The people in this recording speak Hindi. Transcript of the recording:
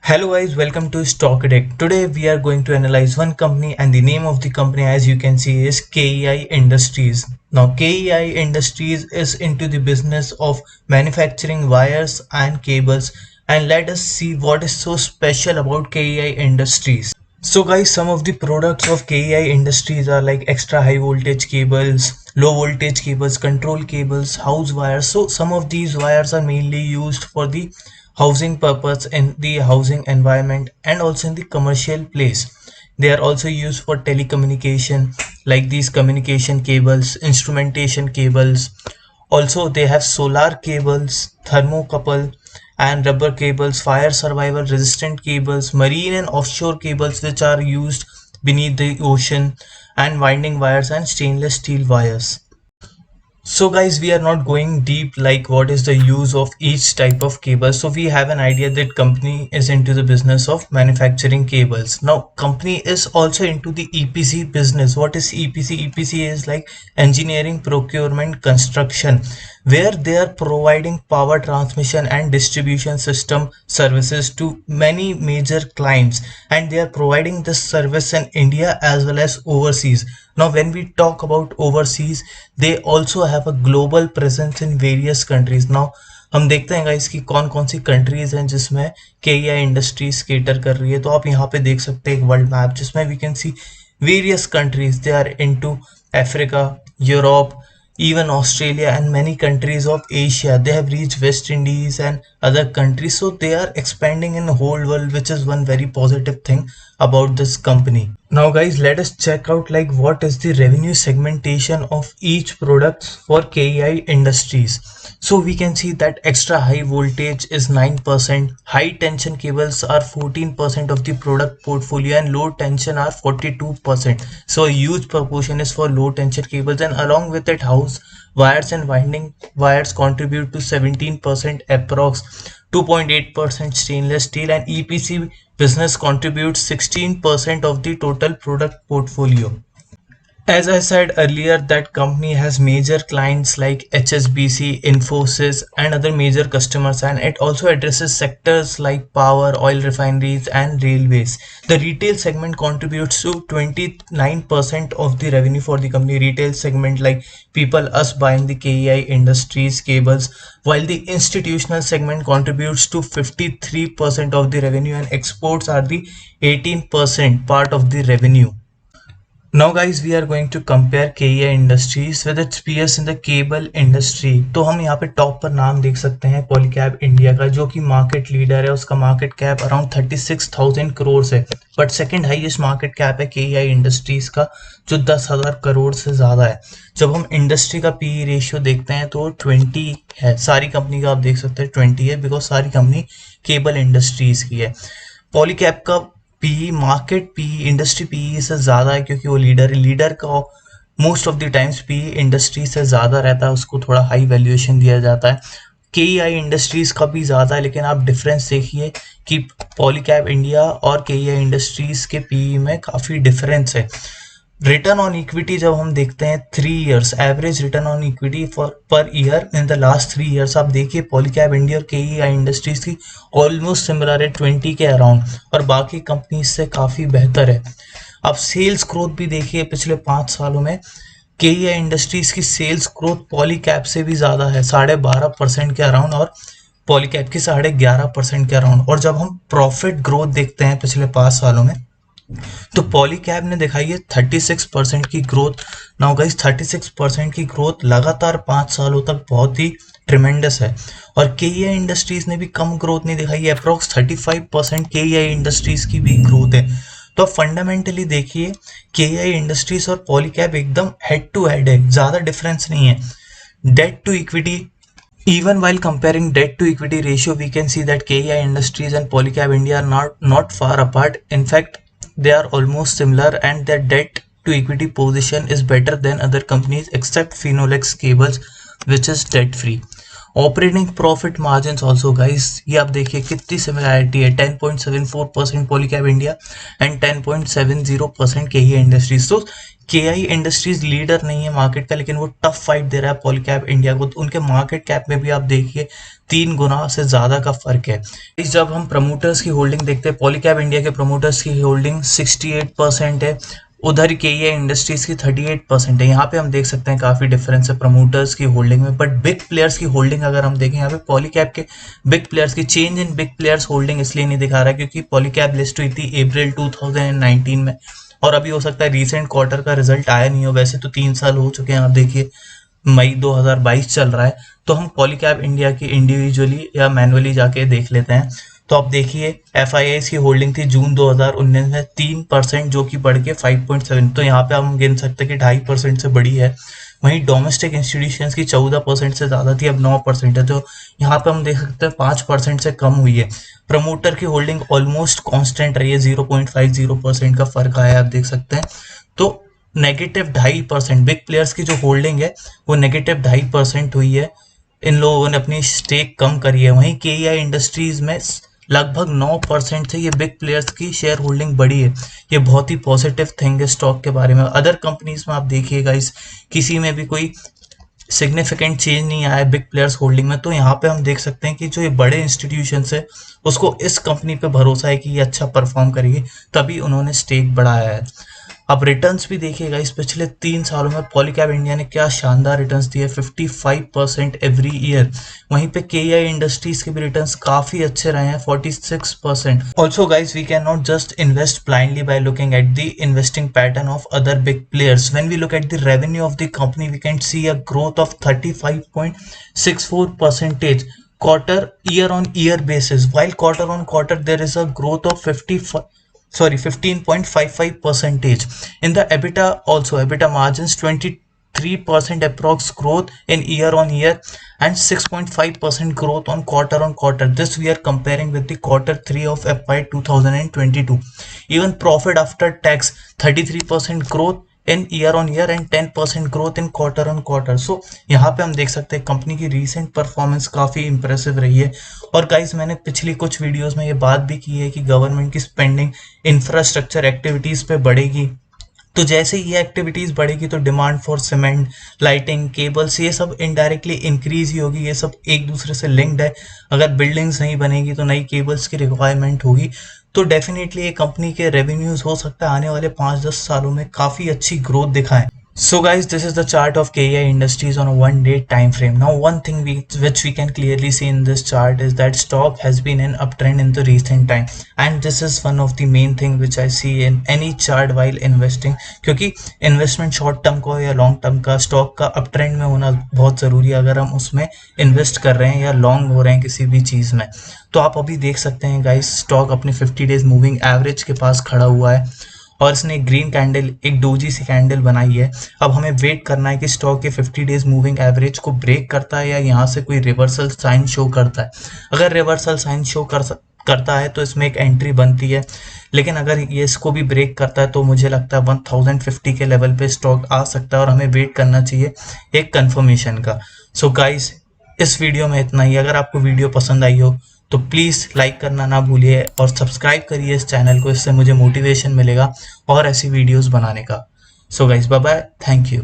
Hello guys, welcome to Stock Deck. Today we are going to analyze one company, and the name of the company, as you can see, is KEI Industries. Now KEI Industries is into the business of manufacturing wires and cables, and let us see what is so special about KEI Industries. So guys, some of the products of KEI Industries are like extra high voltage cables, low voltage cables, control cables, house wires. So some of these wires are mainly used for the housing purpose in the housing environment and also in the commercial place. They are also used for telecommunication, like these communication cables, instrumentation cables. Also they have solar cables, thermocouple and rubber cables, fire survival resistant cables, marine and offshore cables which are used beneath the ocean, and winding wires and stainless steel wires. So guys, we are not going deep like what is the use of each type of cable. So we have an idea that company is into the business of manufacturing cables. Now company is also into the EPC business. What is EPC? EPC is like engineering, procurement, construction, where they are providing power transmission and distribution system services to many major clients, and they are providing this service in India as well as overseas. Now when we talk about overseas, they also have a global presence in various countries. Now हम देखते हैं गाइस कि कौन कौन सी कंट्रीज हैं जिसमें केईआई इंडस्ट्रीज केटर कर रही है। तो आप यहाँ पे देख सकते हैं एक वर्ल्ड मैप जिसमें we can see various countries. They are into Africa, Europe, even Australia and many countries of Asia. They have reached West Indies and other countries, so they are expanding in the whole world, which is one very positive thing about this company. Now guys, let us check out like what is the revenue segmentation of each product for KEI Industries. So we can see that extra high voltage is 9%, high tension cables are 14% of the product portfolio, and low tension are 42%. So a huge proportion is for low tension cables, and along with it house wires and winding wires contribute to 17% approx, 2.8% stainless steel, and EPC business contributes 16% of the total product portfolio. As I said earlier, that company has major clients like HSBC, Infosys, and other major customers, and it also addresses sectors like power, oil refineries, and railways. The retail segment contributes to 29% of the revenue for the company. Retail segment like people, us buying the KEI Industries cables, while the institutional segment contributes to 53% of the revenue, and exports are the 18% part of the revenue. Now guys, we are going to compare KEI Industries with its peers in the cable industry. तो हम यहाँ पे टॉप पर नाम देख सकते हैं पॉलीकैब इंडिया का, जो कि मार्केट लीडर है। उसका मार्केट कैप अराउंड 36,000 करोड़ है, but second highest market cap है KEI इंडस्ट्रीज का, जो 10,000 करोड़ से ज़्यादा है। जब हम इंडस्ट्री का पी रेशियो देखते हैं तो 20 है। सारी कंपनी का आप देख सकते हैं 20 है, बिकॉज सारी कंपनी केबल इंडस्ट्रीज की है। पॉलीकैब का P market P industry P से ज़्यादा है, क्योंकि वो लीडर का most of the times P industry से ज़्यादा रहता है, उसको थोड़ा हाई वैल्यूएशन दिया जाता है। केईआई इंडस्ट्रीज़ का भी ज़्यादा है, लेकिन आप डिफरेंस देखिए कि पॉलीकैब इंडिया और केईआई इंडस्ट्रीज़ के पी में काफ़ी डिफरेंस है। रिटर्न ऑन इक्विटी जब हम देखते हैं 3 years average return on equity for per year in the last 3 years, आप देखिए पॉलीकैब इंडिया और केईआई इंडस्ट्रीज की ऑलमोस्ट सिमिलर है 20 के अराउंड, और बाकी कंपनीज से काफ़ी बेहतर है। अब सेल्स ग्रोथ भी देखिए पिछले 5 सालों में केईआई इंडस्ट्रीज की सेल्स ग्रोथ पॉलीकैब से भी ज़्यादा है, 12.5% के अराउंड, और पॉलीकैब की 11.5% के अराउंड। और जब हम प्रॉफिट ग्रोथ देखते हैं पिछले 5 सालों में, तो पॉलीकैब ने दिखाई है 36% की ग्रोथ। नाउ गाइस, 36% की ग्रोथ लगातार 5 सालों तक बहुत ही ट्रिमेंडस है। और केईआई इंडस्ट्रीज ने भी कम ग्रोथ नहीं दिखाई है, अप्रोक्स 35% केईआई इंडस्ट्रीज की भी ग्रोथ है। तो फंडामेंटली देखिए केईआई इंडस्ट्रीज और पॉलीकैब एकदम हेड टू हेड है, ज़्यादा डिफरेंस नहीं है। Debt to equity, even while comparing debt to equity ratio, we can see that KEI Industries and Polycab India are not far apart. In fact, they are almost similar, and their debt to equity position is better than other companies except Finolex Cables, which is debt free. Operating profit margin also guys, ये आप देखिए कितनी सिमिलैरिटी है, 10.74% Polycab India and 10.70% KEI industries. तो KI इंडस्ट्रीज लीडर नहीं है मार्केट का, लेकिन वो टफ फाइट दे रहा है पॉलीकैब इंडिया को। तो उनके मार्केट कैप में भी आप देखिए 3 गुना से ज्यादा का फर्क है। जब हम प्रमोटर्स की होल्डिंग देखते हैं, पॉलीकैब इंडिया के प्रमोटर्स की होल्डिंग 68% है, उधर KEI इंडस्ट्रीज की 38% है। यहाँ पे हम देख सकते हैं काफी डिफरेंस है प्रमोटर्स की होल्डिंग में। बट बिग प्लेयर्स की होल्डिंग अगर हम देखें, यहाँ पे पॉलीकैब के बिग प्लेयर्स की change in big players holding इसलिए नहीं दिखा रहा है क्योंकि पॉलीकैब लिस्ट हुई थी अप्रैल 2019 में, और अभी हो सकता है रीसेंट क्वार्टर का रिजल्ट आया नहीं हो। वैसे तो 3 साल हो चुके हैं, आप देखिए मई 2022 चल रहा है। तो हम पॉलीकैब इंडिया की इंडिविजुअली या मैनुअली जाके देख लेते हैं। तो आप देखिए FIIs की होल्डिंग थी जून 2019 में 3%, जो कि बढ़ के 5.7, तो यहाँ पे हम गिन सकते हैं कि 2.5% से बड़ी है। वहीं डोमेस्टिक इंस्टीट्यूशंस की 14% से ज्यादा थी, अब 9% है। तो यहाँ पे हम देख सकते हैं 5% से कम हुई है। प्रमोटर की होल्डिंग ऑलमोस्ट कांस्टेंट रही है, 0.50% का फर्क आया है, आप देख सकते हैं। तो -2.5% बिग प्लेयर्स की जो होल्डिंग है वो -2.5% हुई है। इन लोगों ने अपनी स्टेक कम करी है। वहीं KEI इंडस्ट्रीज में लगभग 9% से ये बिग प्लेयर्स की शेयर होल्डिंग बढ़ी है। ये बहुत ही पॉजिटिव थिंग है स्टॉक के बारे में। अदर कंपनीज में आप देखिएगा इस किसी में भी कोई सिग्निफिकेंट चेंज नहीं आया है बिग प्लेयर्स होल्डिंग में। तो यहाँ पे हम देख सकते हैं कि जो ये बड़े इंस्टीट्यूशन है उसको इस कंपनी पे भरोसा है कि ये अच्छा परफॉर्म करेगी, तभी उन्होंने स्टेक बढ़ाया है। अब रिटर्न्स भी देखिएगा, इस पिछले 3 सालों में पॉलीकैब इंडिया ने क्या शानदार रिटर्न्स दिए, 55% एवरी ईयर। वहीं पे KEI इंडस्ट्रीज के भी रिटर्न्स काफी अच्छे रहे हैं, 46%। Also guys we can not just invest blindly by looking at the investing pattern of other big players. When we look at the revenue of the company we can see a growth of 35.64% quarter year on year basis, while quarter on quarter there is a growth of 15.55%. In the EBITDA also, EBITDA margins 23% approx growth in year on year and 6.5% growth on quarter. This we are comparing with the Q3 of FY 2022. Even profit after tax 33% growth in year on year and 10% growth in quarter on quarter. So यहाँ पे हम देख सकते हैं कंपनी की रीसेंट परफॉर्मेंस काफी इंप्रेसिव रही है। और गाइस मैंने पिछली कुछ वीडियोस में ये बात भी की है कि गवर्नमेंट की स्पेंडिंग इंफ्रास्ट्रक्चर एक्टिविटीज पे बढ़ेगी। तो जैसे ये एक्टिविटीज बढ़ेगी तो demand for cement, lighting, cables, ये सब इनडायरेक्टली इंक्रीज ही होगी। ये सब एक दूसरे से लिंक्ड है। अगर बिल्डिंग्स नहीं बनेगी तो नई केबल्स की रिक्वायरमेंट होगी। तो डेफिनेटली ये कंपनी के रेवेन्यूज हो सकता है आने वाले 5-10 सालों में काफी अच्छी ग्रोथ दिखाएं। So guys, this is the chart of KEI Industries on a 1-day time frame. Now one thing which we can clearly see in this chart is that stock has been in uptrend in the recent time, and this is one of the main thing which I see in any chart while investing, क्योंकि इन्वेस्टमेंट शॉर्ट टर्म का या लॉन्ग टर्म का, स्टॉक का अप ट्रेंड में होना बहुत ज़रूरी है अगर हम उसमें इन्वेस्ट कर रहे हैं या लॉन्ग हो रहे हैं किसी भी चीज़ में। तो आप अभी देख सकते हैं गाइस स्टॉक अपने 50 डेज मूविंग एवरेज के पास खड़ा हुआ है और इसने ग्रीन कैंडल, एक डोजी सी कैंडल बनाई है। अब हमें वेट करना है कि स्टॉक के 50 डेज मूविंग एवरेज को ब्रेक करता है या यहाँ से कोई रिवर्सल साइन शो करता है। अगर रिवर्सल साइन शो करता है तो इसमें एक एंट्री बनती है, लेकिन अगर ये इसको भी ब्रेक करता है तो मुझे लगता है 1050 के लेवल पे स्टॉक आ सकता है और हमें वेट करना चाहिए एक कंफर्मेशन का। सो गाइस इस वीडियो में इतना ही। अगर आपको वीडियो पसंद आई हो तो प्लीज़ लाइक करना ना भूलिए और सब्सक्राइब करिए इस चैनल को, इससे मुझे मोटिवेशन मिलेगा और ऐसी वीडियोस बनाने का। So guys bye bye, thank you.